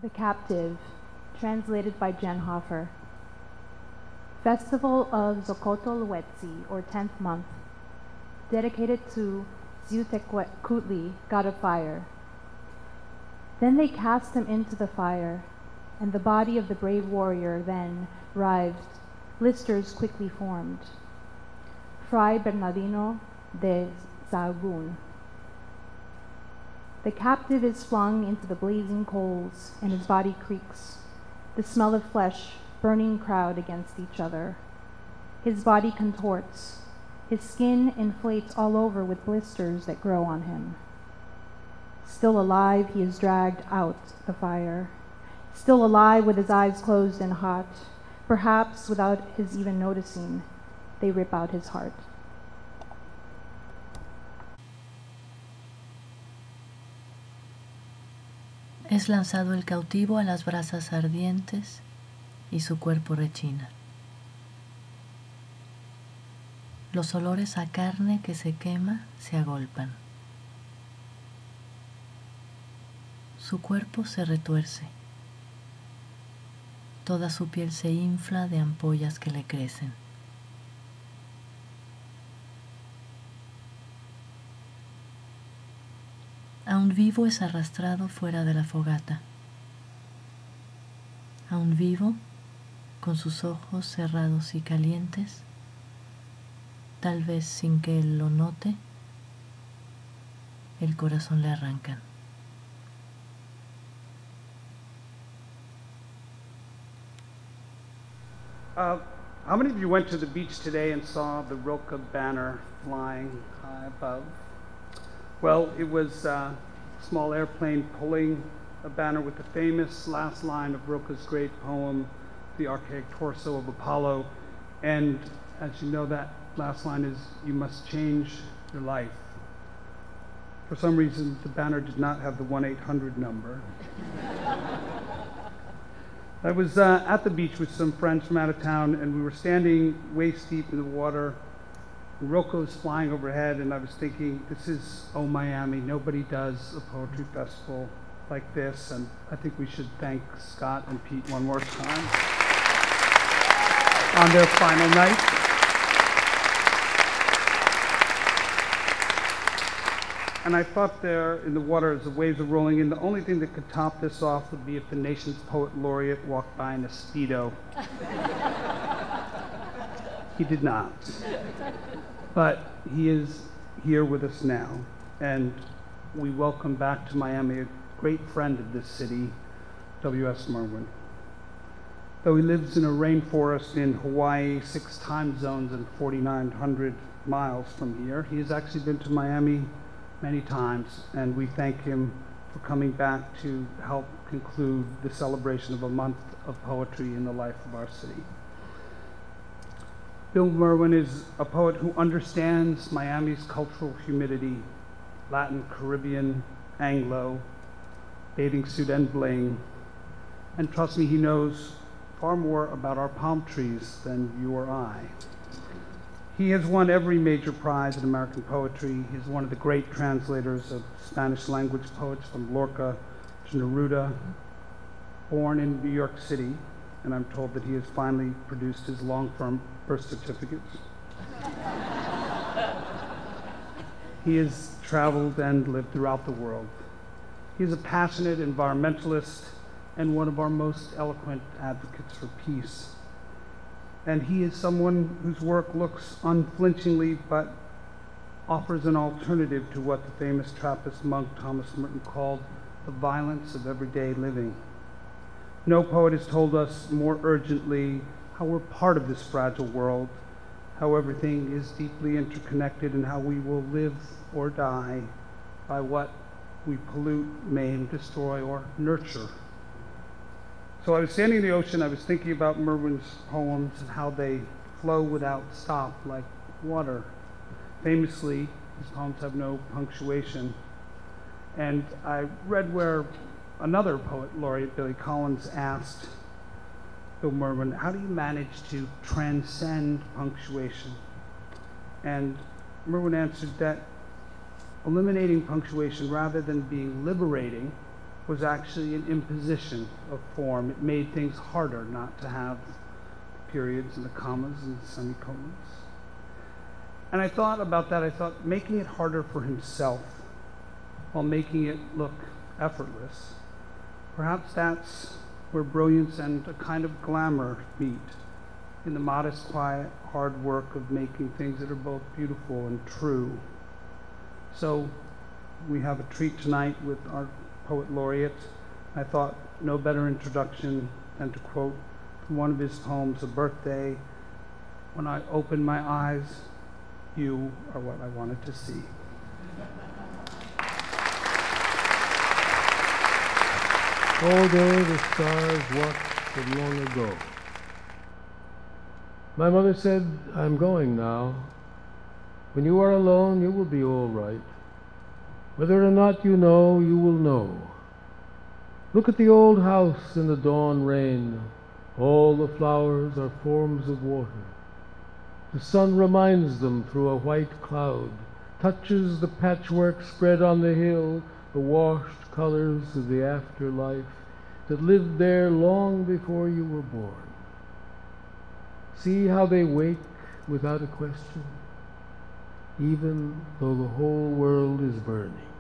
The Captive, translated by Jen Hoffer. Festival of Zocotolhuetzi, or 10th month, dedicated to Xiuhtecuhtli, god of fire. Then they cast him into the fire, and the body of the brave warrior then writhed, blisters quickly formed. Fray Bernardino de Sahagún. The captive is flung into the blazing coals, and his body creaks, the smell of flesh burning crowd against each other. His body contorts, his skin inflates all over with blisters that grow on him. Still alive, he is dragged out the fire. Still alive with his eyes closed and hot, perhaps without his even noticing, they rip out his heart. Es lanzado el cautivo a las brasas ardientes y su cuerpo rechina. Los olores a carne que se quema se agolpan. Su cuerpo se retuerce. Toda su piel se infla de ampollas que le crecen. Aún vivo es arrastrado fuera de la fogata. Aún vivo, con sus ojos cerrados y calientes, tal vez sin que él lo note, el corazón le arrancan. How many of you went to the beach today and saw the Rilke banner flying high above? Well, it was a small airplane pulling a banner with the famous last line of Rilke's great poem, The Archaic Torso of Apollo. And as you know, that last line is, "You must change your life." For some reason, the banner did not have the 1-800 number. I was at the beach with some friends from out of town, and we were standing waist deep in the water. Rilke was flying overhead, and I was thinking, this is, oh, Miami. Nobody does a poetry festival like this, and I think we should thank Scott and Pete one more time on their final night. And I thought there in the water as the waves were rolling in, the only thing that could top this off would be if the nation's poet laureate walked by in a Speedo. He did not. But he is here with us now, and we welcome back to Miami a great friend of this city, W.S. Merwin. Though he lives in a rainforest in Hawaii, 6 time zones and 4,900 miles from here, he has actually been to Miami many times, and we thank him for coming back to help conclude the celebration of a month of poetry in the life of our city. Bill Merwin is a poet who understands Miami's cultural humidity, Latin, Caribbean, Anglo, bathing suit and bling, and trust me, he knows far more about our palm trees than you or I. He has won every major prize in American poetry. He's one of the great translators of Spanish language poets from Lorca to Neruda, born in New York City, and I'm told that he has finally produced his long-term birth certificates. He has traveled and lived throughout the world. He is a passionate environmentalist and one of our most eloquent advocates for peace. And he is someone whose work looks unflinchingly but offers an alternative to what the famous Trappist monk Thomas Merton called the violence of everyday living. No poet has told us more urgently how we're part of this fragile world, how everything is deeply interconnected, and how we will live or die by what we pollute, maim, destroy, or nurture. So I was standing in the ocean, I was thinking about Merwin's poems and how they flow without stop like water. Famously, his poems have no punctuation. And I read where another poet laureate, Billy Collins, asked Bill Merwin, how do you manage to transcend punctuation? And Merwin answered that eliminating punctuation rather than being liberating was actually an imposition of form. It made things harder not to have periods and the commas and the semicolons. And I thought about that. I thought making it harder for himself while making it look effortless. Perhaps that's where brilliance and a kind of glamour meet, in the modest, quiet, hard work of making things that are both beautiful and true. So we have a treat tonight with our poet laureate. I thought no better introduction than to quote from one of his poems, A Birthday. When I opened my eyes, you are what I wanted to see. Although the stars watched from long ago. My mother said, I'm going now. When you are alone, you will be all right. Whether or not you know, you will know. Look at the old house in the dawn rain. All the flowers are forms of water. The sun reminds them through a white cloud, touches the patchwork spread on the hill, the washed colors of the afterlife that lived there long before you were born. See how they wake without a question, even though the whole world is burning.